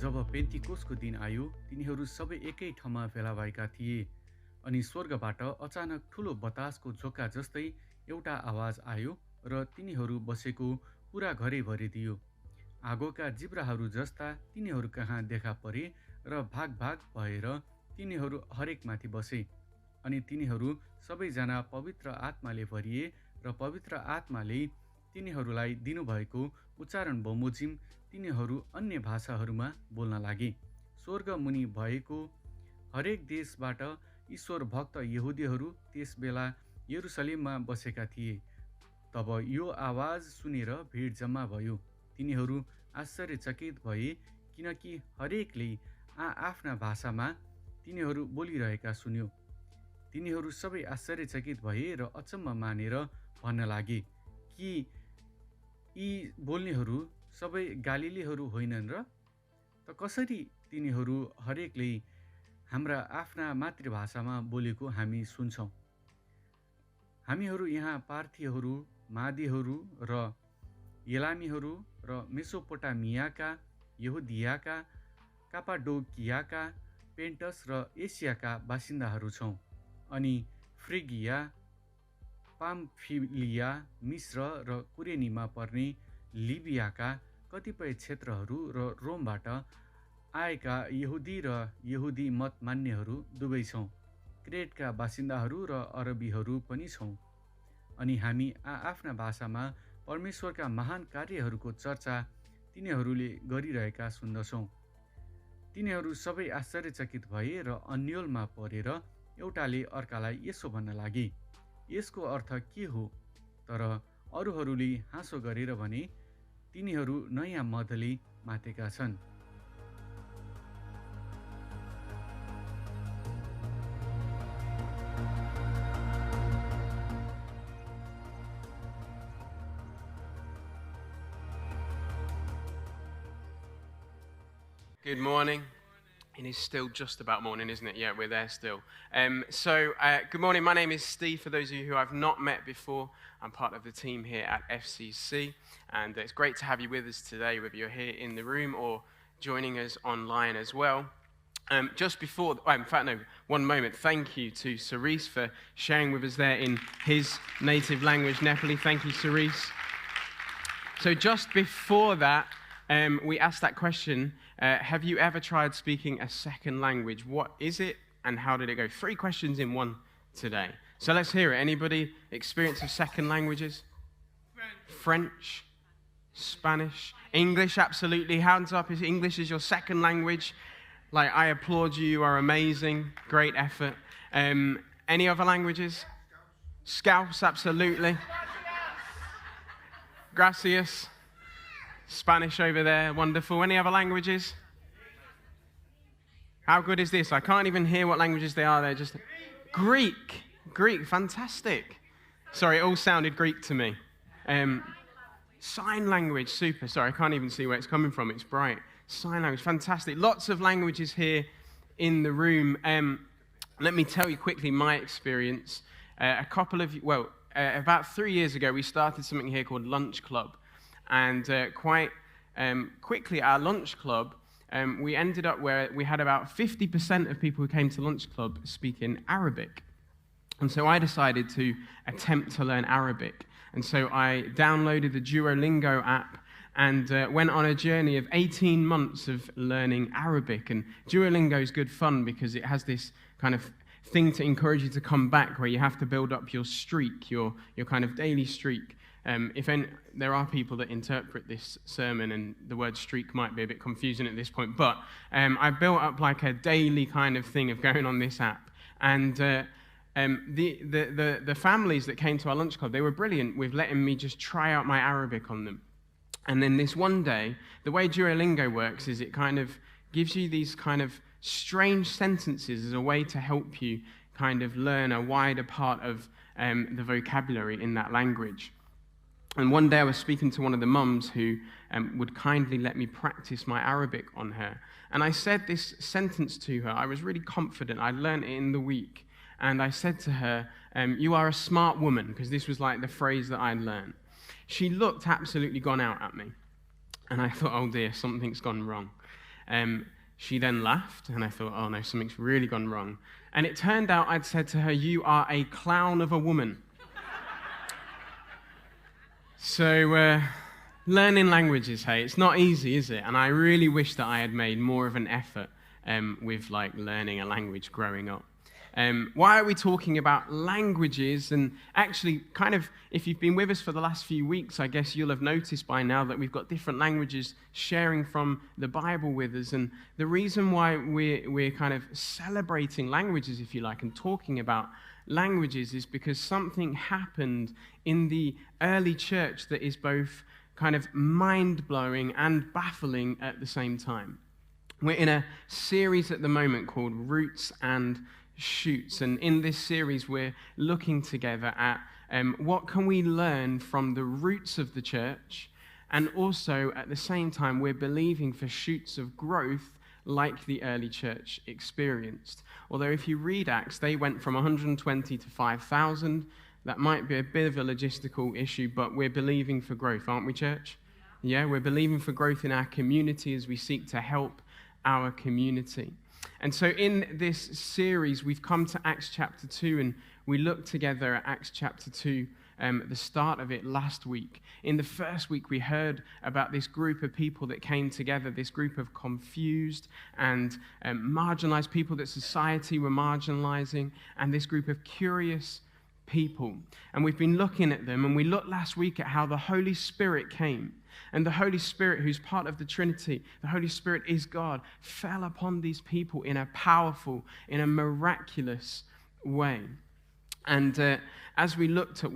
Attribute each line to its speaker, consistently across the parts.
Speaker 1: जब पेन्तिकोसको दिन आयो, तिनीहरू सबै एकै ठाउँमा भेला भएका थिए। अनि स्वर्गबाट अचानक ठुलो बतासको झोक्का जस्तै एउटा आवाज आयो र तिनीहरू बसेको पुरा घरै भरिदियो। आगोका जिब्राहरू जस्ता तिनीहरू कहाँ देखा परे र भाग भाग भएर तिनीहरू हरेकमाथि बसे। अनि तिनीहरू सबैजना पवित्र आत्माले भरिए र पवित्र आत्माले तिनीहरूलाई दिनुभएको उच्चारण बमोजिम तिनीहरू अन्य भाषाहरूमा बोल्न लागे। स्वर्ग मुनि भएको हरेक देशबाट ईश्वर भक्त यहुदीहरू त्यस बेला यरुसलेममा बसेका थिए। तब यो आवाज सुनेर भिड जम्मा भयो। तिनीहरू आश्चर्यचकित भए, किनकि हरेकले आफ्ना भाषामा तिनीहरू बोलिरहेका सुन्यो। तिनीहरू सबै आश्चर्यचकित भए र अचम्म मानेर भन्न लागे कि यी बोल्नेहरू सबै गालिलीहरू होइनन् र? त कसरी तिनीहरू हरेकले हाम्रा आफ्ना मातृभाषामा बोलेको हामी सुन्छौँ? हामीहरू यहाँ पार्थीहरू, मादीहरू र एलामीहरू र मेसोपोटामियाका, यहुदियाका, कापाडोकियाका, पेन्टस र एसियाका बासिन्दाहरू छौँ। अनि फ्रिगिया, पाम्फिलिया, मिस्र र कुरेनीमा पर्ने लिबियाका कतिपय क्षेत्रहरू र रोमबाट आएका यहुदी र यहुदी मत मान्नेहरू दुवै छौँ। क्रेटका बासिन्दाहरू र अरबीहरू पनि छौँ। अनि हामी आफ्ना भाषामा परमेश्वरका महान कार्यहरूको चर्चा तिनीहरूले गरिरहेका सुन्दछौँ। तिनीहरू सबै आश्चर्यचकित भए र अन्योलमा परेर एउटाले अर्कालाई यसो भन्न लागे, यसको अर्थ के हो? तर अरूहरूले हाँसो गरेर भने, तिनीहरू नयाँ मदले मातेका छन्।
Speaker 2: Good morning. It is still just about morning, isn't it? Yeah, we're there still. Good morning. My name is Steve. For those of you who I've not met before, I'm part of the team here at FCC, and it's great to have you with us today, whether you're here in the room or joining us online as well. One moment. Thank you to Cerise for sharing with us there in his native language, Nepali. Thank you, Cerise. So just before that, we asked that question, have you ever tried speaking a second language? What is it and how did it go? 3 questions in one today. So let's hear it. Anybody experience of second languages? French, Spanish, English, absolutely. Hands up if English is your second language. I applaud you. You are amazing. Great effort. Any other languages? Scouse, absolutely. Gracias. Spanish over there, wonderful. Any other languages? How good is this? I can't even hear what languages they are. They're just Greek, fantastic. Sorry, it all sounded Greek to me. Sign language, super. Sorry, I can't even see where it's coming from. It's bright. Sign language, fantastic. Lots of languages here in the room. Let me tell you quickly my experience. About 3 years ago, we started something here called Lunch Club. And quite quickly at our lunch club, we ended up where we had about 50% of people who came to lunch club speaking Arabic. And so I decided to attempt to learn Arabic. And so I downloaded the Duolingo app and went on a journey of 18 months of learning Arabic. And Duolingo is good fun because it has this kind of thing to encourage you to come back, where you have to build up your streak, your kind of daily streak. There are people that interpret this sermon, and the word streak might be a bit confusing at this point, but I built up like a daily kind of thing of going on this app. And the families that came to our lunch club, they were brilliant with letting me just try out my Arabic on them. And then this one day, the way Duolingo works is it kind of gives you these kind of strange sentences as a way to help you kind of learn a wider part of the vocabulary in that language. And one day I was speaking to one of the mums who would kindly let me practice my Arabic on her. And I said this sentence to her. I was really confident. I learned it in the week. And I said to her, you are a smart woman, because this was like the phrase that I'd learned. She looked absolutely gone out at me. And I thought, oh dear, something's gone wrong. She then laughed, and I thought, oh no, something's really gone wrong. And it turned out I'd said to her, "You are a clown of a woman." So, learning languages, hey, it's not easy, is it? And I really wish that I had made more of an effort with learning a language growing up. Why are we talking about languages? And actually, if you've been with us for the last few weeks, I guess you'll have noticed by now that we've got different languages sharing from the Bible with us. And the reason why we're kind of celebrating languages, if you like, and talking about languages is because something happened in the early church that is both kind of mind-blowing and baffling at the same time. We're in a series at the moment called Roots and Shoots, and in this series we're looking together at what can we learn from the roots of the church, and also at the same time we're believing for shoots of growth like the early church experienced. Although if you read Acts, they went from 120 to 5,000. That might be a bit of a logistical issue, but we're believing for growth, aren't we, church? Yeah, we're believing for growth in our community as we seek to help our community. And so in this series, we've come to Acts chapter 2, and we looked together at Acts chapter 2, the start of it last week. In the first week, we heard about this group of people that came together, this group of confused and marginalized people that society were marginalizing, and this group of curious people. And we've been looking at them, and we looked last week at how the Holy Spirit came. And the Holy Spirit, who's part of the Trinity, the Holy Spirit is God, fell upon these people in a powerful, in a miraculous way. And as we looked at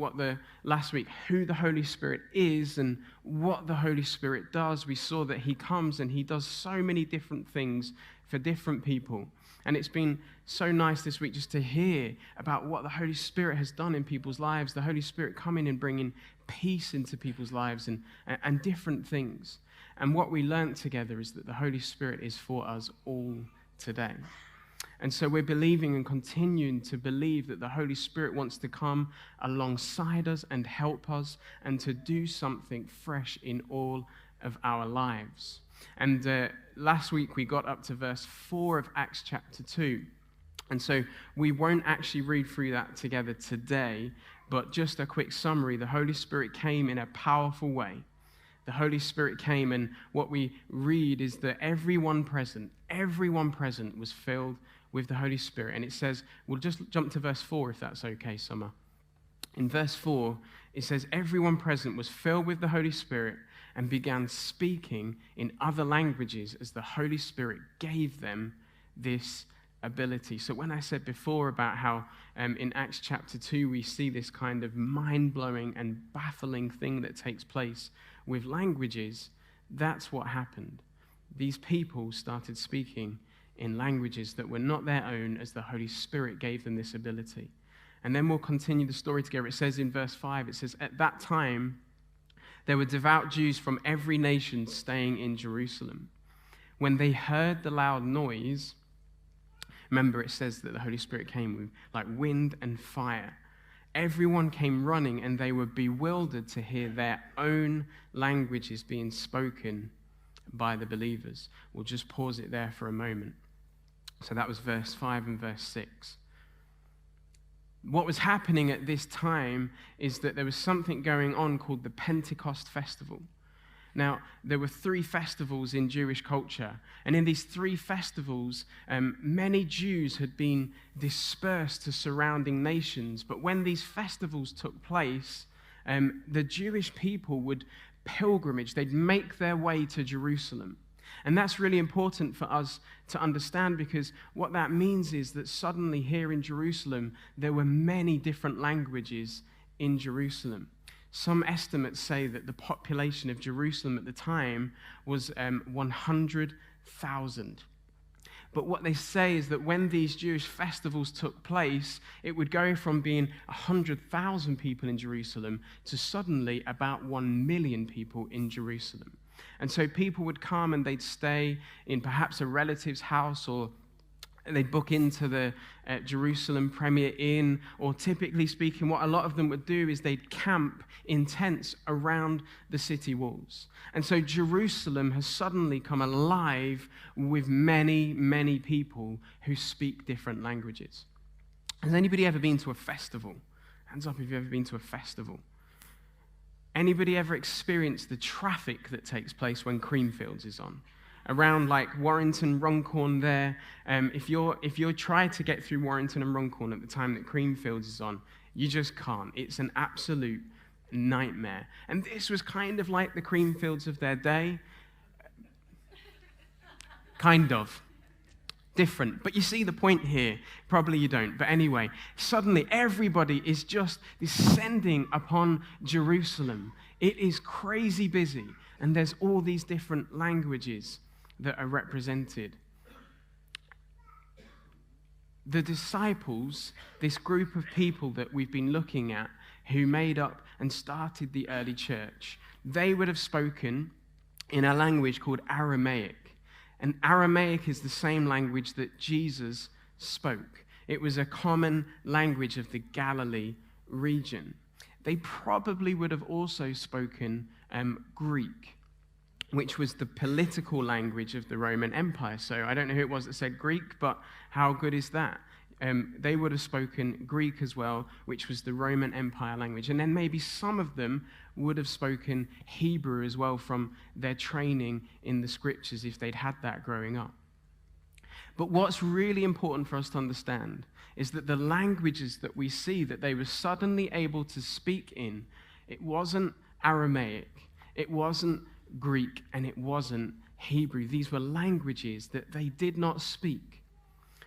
Speaker 2: last week, who the Holy Spirit is and what the Holy Spirit does, we saw that he comes and he does so many different things for different people. And it's been so nice this week just to hear about what the Holy Spirit has done in people's lives, the Holy Spirit coming and bringing peace into people's lives and different things. And what we learned together is that the Holy Spirit is for us all today. And so we're believing and continuing to believe that the Holy Spirit wants to come alongside us and help us and to do something fresh in all of our lives. And last week we got up to verse 4 of Acts chapter 2. And so we won't actually read through that together today, but just a quick summary. The Holy Spirit came in a powerful way. The Holy Spirit came, and what we read is that everyone present was filled with the Holy Spirit. And it says, we'll just jump to verse 4 if that's okay, Summer. In verse 4, it says, everyone present was filled with the Holy Spirit and began speaking in other languages as the Holy Spirit gave them this ability. So when I said before about how in Acts chapter 2 we see this kind of mind-blowing and baffling thing that takes place with languages, that's what happened. These people started speaking in languages that were not their own as the Holy Spirit gave them this ability. And then we'll continue the story together. It says in verse 5, it says, at that time there were devout Jews from every nation staying in Jerusalem. When they heard the loud noise, remember, it says that the Holy Spirit came with like wind and fire. Everyone came running, and they were bewildered to hear their own languages being spoken by the believers. We'll just pause it there for a moment. So that was verse 5 and verse 6. What was happening at this time is that there was something going on called the Pentecost Festival. Now, there were 3 festivals in Jewish culture, and in these 3 festivals, many Jews had been dispersed to surrounding nations. But when these festivals took place, the Jewish people would pilgrimage. They'd make their way to Jerusalem. And that's really important for us to understand, because what that means is that suddenly here in Jerusalem, there were many different languages in Jerusalem. Some estimates say that the population of Jerusalem at the time was 100,000. But what they say is that when these Jewish festivals took place, it would go from being 100,000 people in Jerusalem to suddenly about 1 million people in Jerusalem. And so people would come and they'd stay in perhaps a relative's house or They'd book into the Jerusalem Premier Inn, or typically speaking, what a lot of them would do is they'd camp in tents around the city walls. And so Jerusalem has suddenly come alive with many, many people who speak different languages. Has anybody ever been to a festival? Hands up if you've ever been to a festival. Anybody ever experienced the traffic that takes place when Creamfields is on? Around like Warrington, Runcorn there. If you're trying to get through Warrington and Runcorn at the time that Creamfields is on, you just can't. It's an absolute nightmare. And this was kind of like the Creamfields of their day. Kind of. Different. But you see the point here. Probably you don't. But anyway, suddenly everybody is just descending upon Jerusalem. It is crazy busy. And there's all these different languages that are represented. The disciples, this group of people that we've been looking at, who made up and started the early church, they would have spoken in a language called Aramaic. And Aramaic is the same language that Jesus spoke. It was a common language of the Galilee region. They probably would have also spoken Greek, which was the political language of the Roman Empire. So I don't know who it was that said Greek, but how good is that? They would have spoken Greek as well, which was the Roman Empire language. And then maybe some of them would have spoken Hebrew as well from their training in the scriptures if they'd had that growing up. But what's really important for us to understand is that the languages that we see that they were suddenly able to speak in, it wasn't Aramaic, it wasn't Greek, and it wasn't Hebrew. These were languages that they did not speak.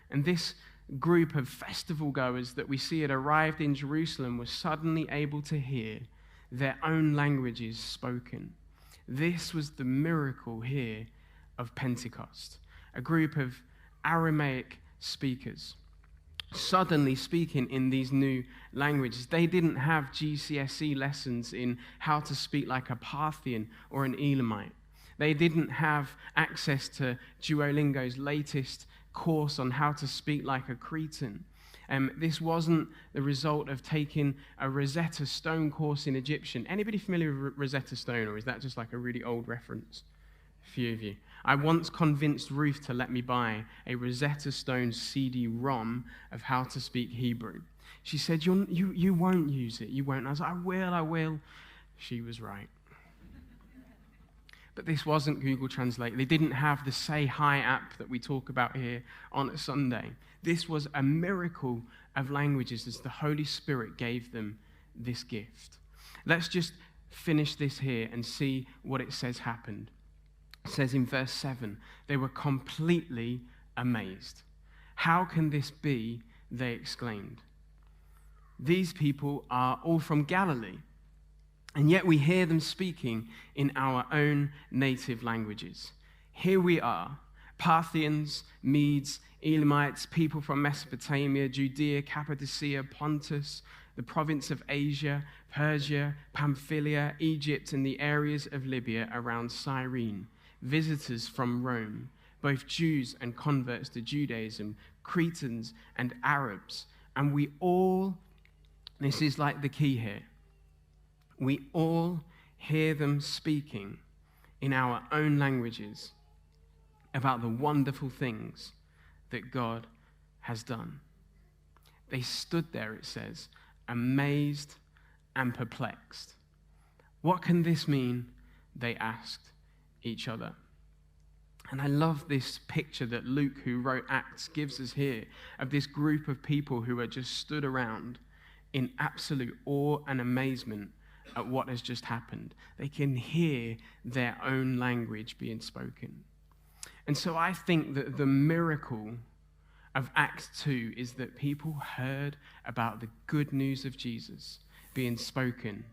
Speaker 2: And this group of festival goers that we see had arrived in Jerusalem were suddenly able to hear their own languages spoken. This was the miracle here of Pentecost. A group of Aramaic speakers suddenly speaking in these new languages. They didn't have GCSE lessons in how to speak like a Parthian or an Elamite. They didn't have access to Duolingo's latest course on how to speak like a Cretan. This wasn't the result of taking a Rosetta Stone course in Egyptian. Anybody familiar with Rosetta Stone, or is that just like a really old reference? A few of you. I once convinced Ruth to let me buy a Rosetta Stone CD-ROM of how to speak Hebrew. She said, you won't use it, you won't. I was like, I will. She was right. But this wasn't Google Translate. They didn't have the Say Hi app that we talk about here on a Sunday. This was a miracle of languages as the Holy Spirit gave them this gift. Let's just finish this here and see what it says happened. It says in verse 7, they were completely amazed. How can this be? They exclaimed. These people are all from Galilee, and yet we hear them speaking in our own native languages. Here we are, Parthians, Medes, Elamites, people from Mesopotamia, Judea, Cappadocia, Pontus, the province of Asia, Persia, Pamphylia, Egypt, and the areas of Libya around Cyrene. Visitors from Rome, both Jews and converts to Judaism, Cretans and Arabs. And we all, this is like the key here, we all hear them speaking in our own languages about the wonderful things that God has done. They stood there, it says, amazed and perplexed. What can this mean? They asked each other. And I love this picture that Luke, who wrote Acts, gives us here of this group of people who are just stood around in absolute awe and amazement at what has just happened. They can hear their own language being spoken. And so I think that the miracle of Acts 2 is that people heard about the good news of Jesus being spoken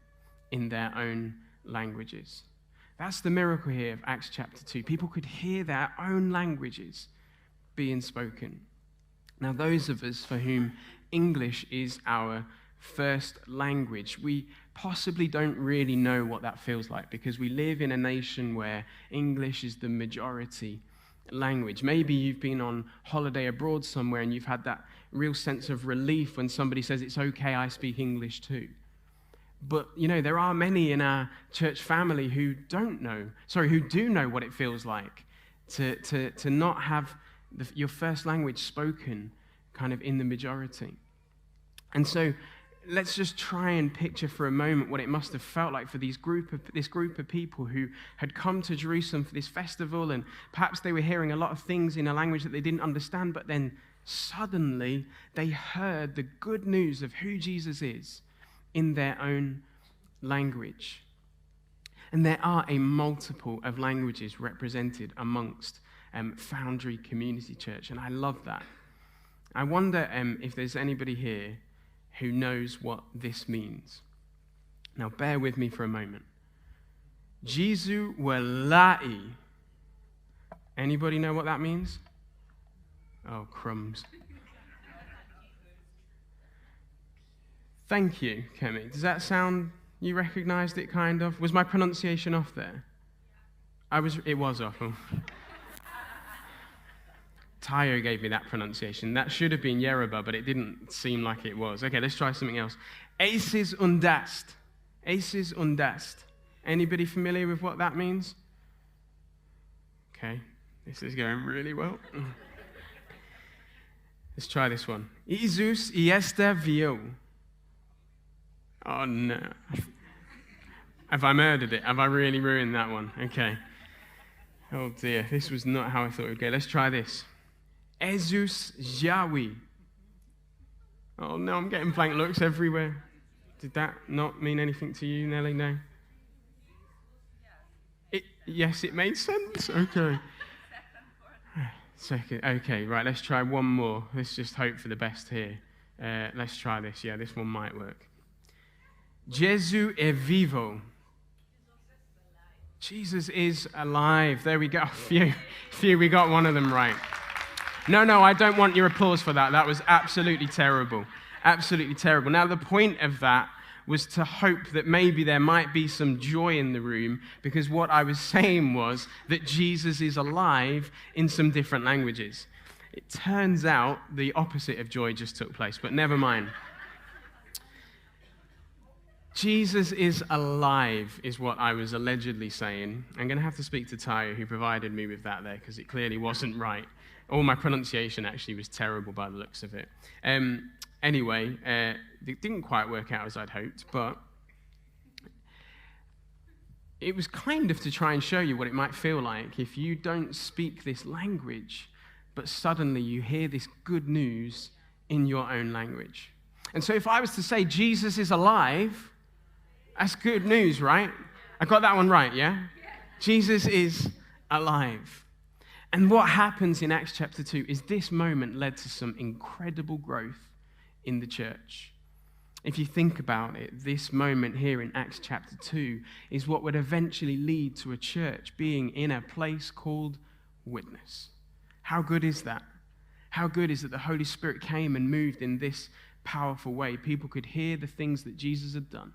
Speaker 2: in their own languages. That's the miracle here of Acts chapter 2. People could hear their own languages being spoken. Now, those of us for whom English is our first language, we possibly don't really know what that feels like because we live in a nation where English is the majority language. Maybe you've been on holiday abroad somewhere and you've had that real sense of relief when somebody says, it's okay, I speak English too. But, there are many in our church family who do know what it feels like to not have your first language spoken kind of in the majority. And so let's just try and picture for a moment what it must have felt like for this group of people who had come to Jerusalem for this festival, and perhaps they were hearing a lot of things in a language that they didn't understand, but then suddenly they heard the good news of who Jesus is in their own language. And there are a multiple of languages represented amongst Foundry Community Church, and I love that. I wonder if there's anybody here who knows what this means. Now, bear with me for a moment. Jesu walai. Anybody know what that means? Oh, crumbs. Thank you, Kemi. Does that sound, you recognized it kind of? Was my pronunciation off there? It was off. Oh. Tayo gave me that pronunciation. That should have been Yoruba, but it didn't seem like it was. Okay, let's try something else. Aces undast. Aces undast. Anybody familiar with what that means? Okay, this is going really well. Let's try this one. Isus iesta viu. Oh no. Have I murdered it? Have I really ruined that one? Okay. Oh dear, this was not how I thought it would go. Let's try this. Jesus Jawi. Oh no, I'm getting blank looks everywhere. Did that not mean anything to you, Nelly? No? Yes, it made sense. Okay. Second. Okay, right, let's try one more. Let's just hope for the best here. Let's try this. Yeah, this one might work. Jesu é vivo. Jesus is alive. There we go. Phew, we got one of them right. No, I don't want your applause for that. That was absolutely terrible. Absolutely terrible. Now, the point of that was to hope that maybe there might be some joy in the room, because what I was saying was that Jesus is alive in some different languages. It turns out the opposite of joy just took place, but never mind. Jesus is alive, is what I was allegedly saying. I'm going to have to speak to Tayo, who provided me with that there, because it clearly wasn't right. All my pronunciation actually was terrible by the looks of it. Anyway, it didn't quite work out as I'd hoped, but it was kind of to try and show you what it might feel like if you don't speak this language, but suddenly you hear this good news in your own language. And so if I was to say Jesus is alive, that's good news, right? I got that one right, yeah? Jesus is alive. And what happens in Acts chapter 2 is this moment led to some incredible growth in the church. If you think about it, this moment here in Acts chapter 2 is what would eventually lead to a church being in a place called Witness. How good is that? How good is that the Holy Spirit came and moved in this powerful way? People could hear the things that Jesus had done.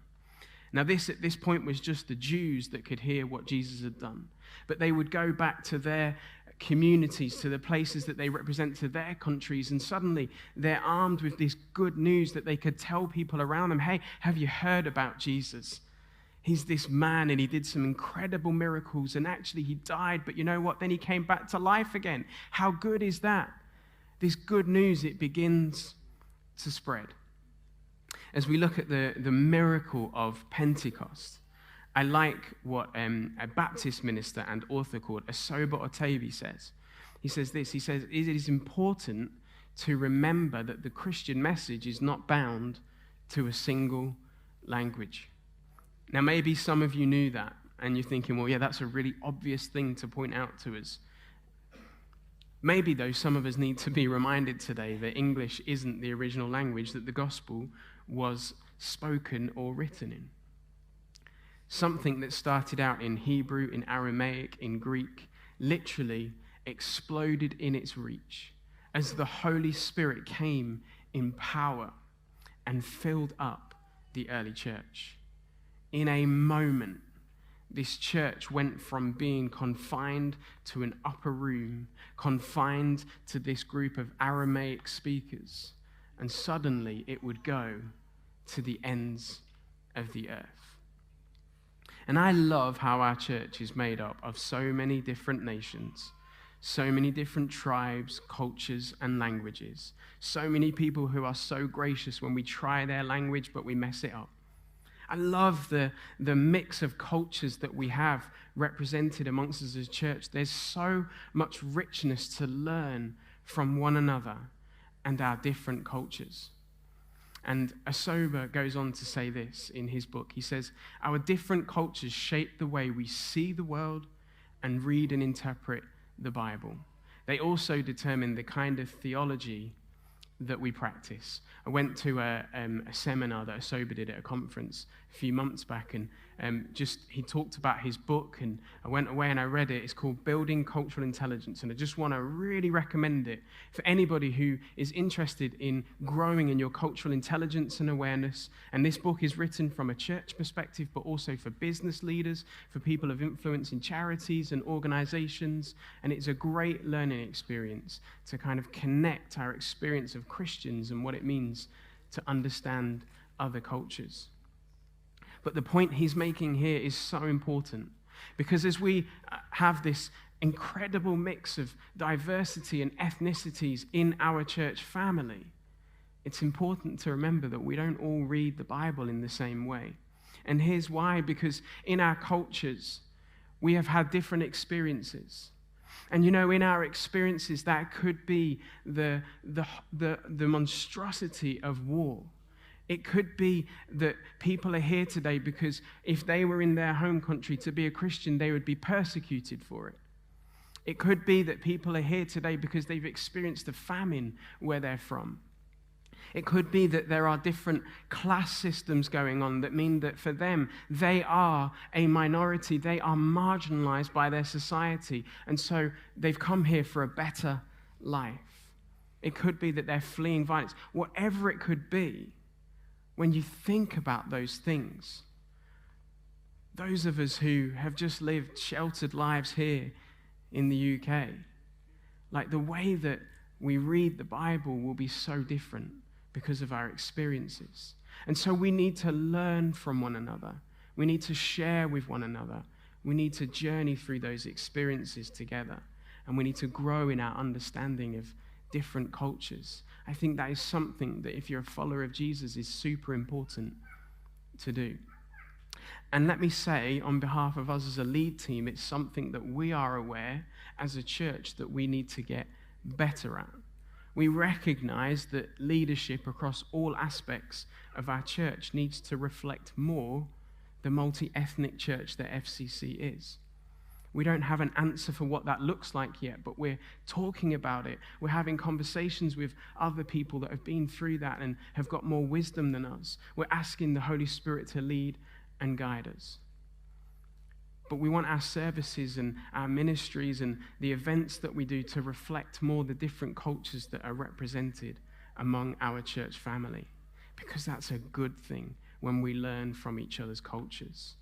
Speaker 2: Now, this at this point was just the Jews that could hear what Jesus had done. But they would go back to their communities, to the places that they represent, to their countries, and suddenly they're armed with this good news that they could tell people around them, hey, have you heard about Jesus? He's this man, and he did some incredible miracles, and actually he died, but you know what? Then he came back to life again. How good is that? This good news, it begins to spread. As we look at the miracle of Pentecost, I like what a Baptist minister and author called Asoba Otavi says. He says this, he says, it is important to remember that the Christian message is not bound to a single language. Now, maybe some of you knew that, and you're thinking, well, yeah, that's a really obvious thing to point out to us. Maybe, though, some of us need to be reminded today that English isn't the original language that the gospel was spoken or written in. Something that started out in Hebrew, in Aramaic, in Greek, literally exploded in its reach as the Holy Spirit came in power and filled up the early church. In a moment, this church went from being confined to an upper room, confined to this group of Aramaic speakers, and suddenly it would go to the ends of the earth. And I love how our church is made up of so many different nations, so many different tribes, cultures, and languages. So many people who are so gracious when we try their language, but we mess it up. I love the mix of cultures that we have represented amongst us as a church. There's so much richness to learn from one another and our different cultures. And Asoba goes on to say this in his book. He says, our different cultures shape the way we see the world and read and interpret the Bible. They also determine the kind of theology that we practice. I went to a seminar that Asoba did at a conference a few months back, and he talked about his book, and I went away and I read it. It's called Building Cultural Intelligence, and I just want to really recommend it for anybody who is interested in growing in your cultural intelligence and awareness. And this book is written from a church perspective, but also for business leaders, for people of influence in charities and organizations, and it's a great learning experience to kind of connect our experience of Christians and what it means to understand other cultures. But the point he's making here is so important, because as we have this incredible mix of diversity and ethnicities in our church family, it's important to remember that we don't all read the Bible in the same way. And here's why: because in our cultures, we have had different experiences. And in our experiences, that could be the monstrosity of war. It could be that people are here today because if they were in their home country to be a Christian, they would be persecuted for it. It could be that people are here today because they've experienced a famine where they're from. It could be that there are different class systems going on that mean that for them, they are a minority. They are marginalized by their society. And so they've come here for a better life. It could be that they're fleeing violence. Whatever it could be, when you think about those things, those of us who have just lived sheltered lives here in the UK, like the way that we read the Bible will be so different because of our experiences. And so we need to learn from one another. We need to share with one another. We need to journey through those experiences together. And we need to grow in our understanding of different cultures. I think that is something that if you're a follower of Jesus is super important to do. And let me say, on behalf of us as a lead team, it's something that we are aware as a church that we need to get better at. We recognize that leadership across all aspects of our church needs to reflect more the multi-ethnic church that FCC is. We don't have an answer for what that looks like yet, but we're talking about it. We're having conversations with other people that have been through that and have got more wisdom than us. We're asking the Holy Spirit to lead and guide us. But we want our services and our ministries and the events that we do to reflect more the different cultures that are represented among our church family, because that's a good thing when we learn from each other's cultures.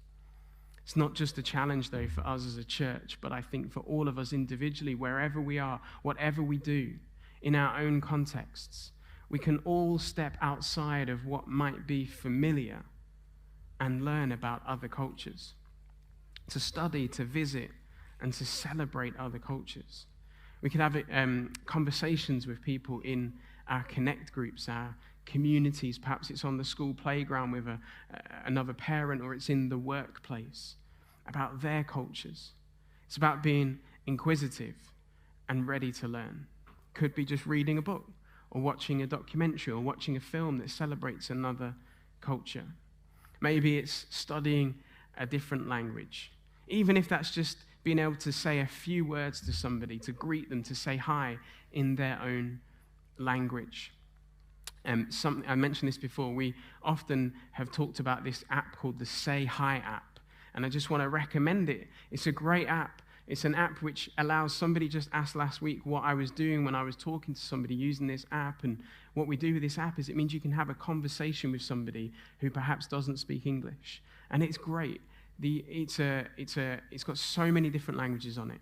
Speaker 2: It's not just a challenge, though, for us as a church, but I think for all of us individually, wherever we are, whatever we do, in our own contexts, we can all step outside of what might be familiar and learn about other cultures, to study, to visit, and to celebrate other cultures. We could have conversations with people in our connect groups, our communities. Perhaps it's on the school playground with another parent, or it's in the workplace, about their cultures. It's about being inquisitive and ready to learn. Could be just reading a book or watching a documentary or watching a film that celebrates another culture. Maybe it's studying a different language, even if that's just being able to say a few words to somebody, to greet them, to say hi in their own language. I mentioned this before. We often have talked about this app called the Say Hi app, and I just want to recommend it. It's a great app. It's an app which allows somebody just asked last week what I was doing when I was talking to somebody using this app, and what we do with this app is it means you can have a conversation with somebody who perhaps doesn't speak English, and it's great It's got so many different languages on it,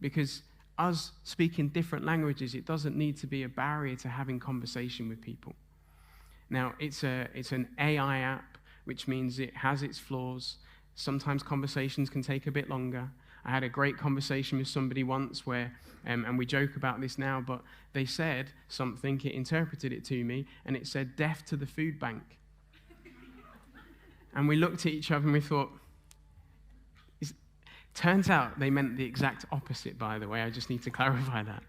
Speaker 2: because us speaking different languages, it doesn't need to be a barrier to having conversation with people. Now, it's an AI app, which means it has its flaws. Sometimes conversations can take a bit longer. I had a great conversation with somebody once where, and we joke about this now, but they said something, it interpreted it to me, and it said, "death to the food bank." And we looked at each other and we thought, turns out they meant the exact opposite, by the way. I just need to clarify that.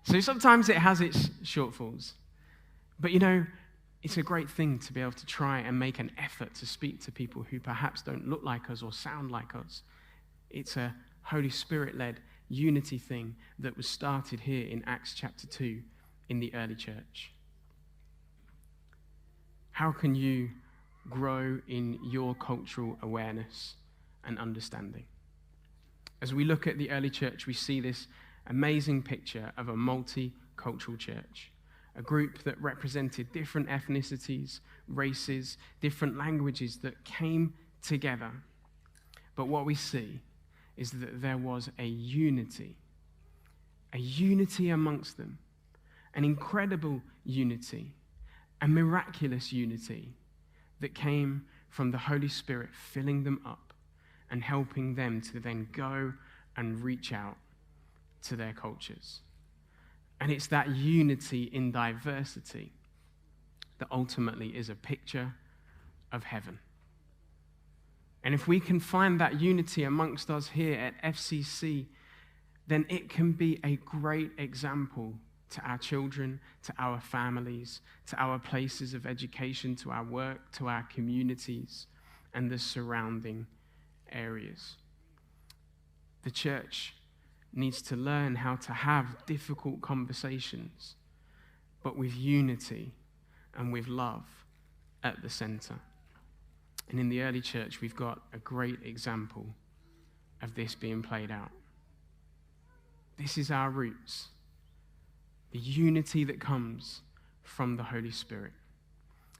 Speaker 2: So sometimes it has its shortfalls. But it's a great thing to be able to try and make an effort to speak to people who perhaps don't look like us or sound like us. It's a Holy Spirit-led unity thing that was started here in Acts chapter 2 in the early church. How can you grow in your cultural awareness and understanding? As we look at the early church, we see this amazing picture of a multicultural church, a group that represented different ethnicities, races, different languages that came together. But what we see is that there was a unity amongst them, an incredible unity, a miraculous unity that came from the Holy Spirit filling them up and helping them to then go and reach out to their cultures. And it's that unity in diversity that ultimately is a picture of heaven. And if we can find that unity amongst us here at FCC, then it can be a great example to our children, to our families, to our places of education, to our work, to our communities, and the surrounding areas. The church needs to learn how to have difficult conversations, but with unity and with love at the center. And in the early church, we've got a great example of this being played out. This is our roots, the unity that comes from the Holy Spirit.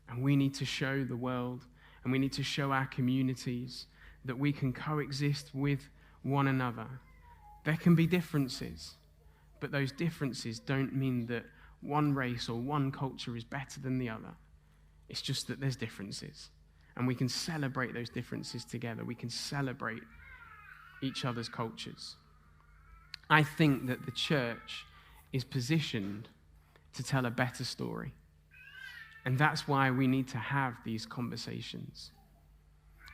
Speaker 2: And we need to show the world, and we need to show our communities that we can coexist with one another. There can be differences, but those differences don't mean that one race or one culture is better than the other. It's just that there's differences, and we can celebrate those differences together. We can celebrate each other's cultures. I think that the church is positioned to tell a better story, and that's why we need to have these conversations.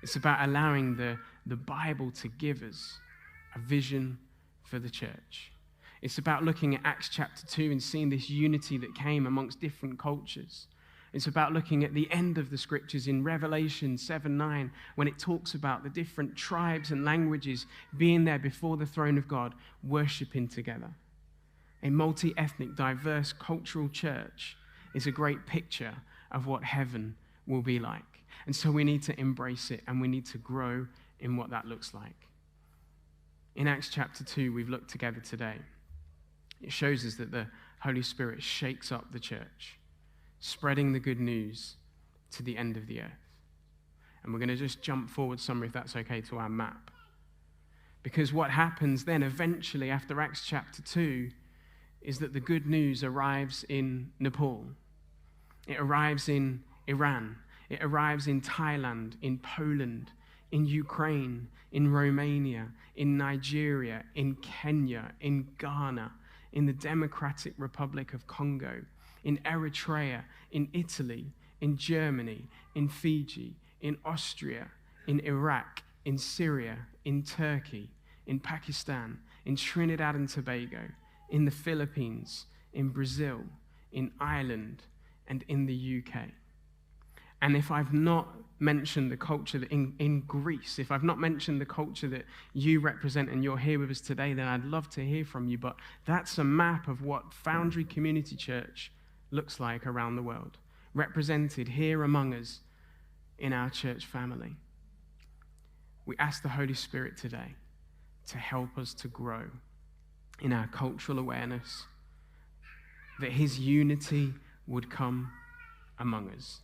Speaker 2: It's about allowing the Bible to give us a vision for the church. It's about looking at Acts chapter 2 and seeing this unity that came amongst different cultures. It's about looking at the end of the scriptures in Revelation 7:9, when it talks about the different tribes and languages being there before the throne of God, worshiping together. A multi-ethnic, diverse cultural church is a great picture of what heaven will be like. And so we need to embrace it, and we need to grow in what that looks like. In Acts chapter 2, we've looked together today. It shows us that the Holy Spirit shakes up the church, spreading the good news to the end of the earth. And we're going to just jump forward somewhere, if that's okay, to our map. Because what happens then eventually after Acts chapter 2 is that the good news arrives in Nepal. It arrives in Iran. It arrives in Thailand, in Poland, in Ukraine, in Romania, in Nigeria, in Kenya, in Ghana, in the Democratic Republic of Congo, in Eritrea, in Italy, in Germany, in Fiji, in Austria, in Iraq, in Syria, in Turkey, in Pakistan, in Trinidad and Tobago, in the Philippines, in Brazil, in Ireland, and in the UK. And if I've not mentioned the culture that in Greece, if I've not mentioned the culture that you represent and you're here with us today, then I'd love to hear from you. But that's a map of what Foundry Community Church looks like around the world, represented here among us in our church family. We ask the Holy Spirit today to help us to grow in our cultural awareness, that his unity would come among us.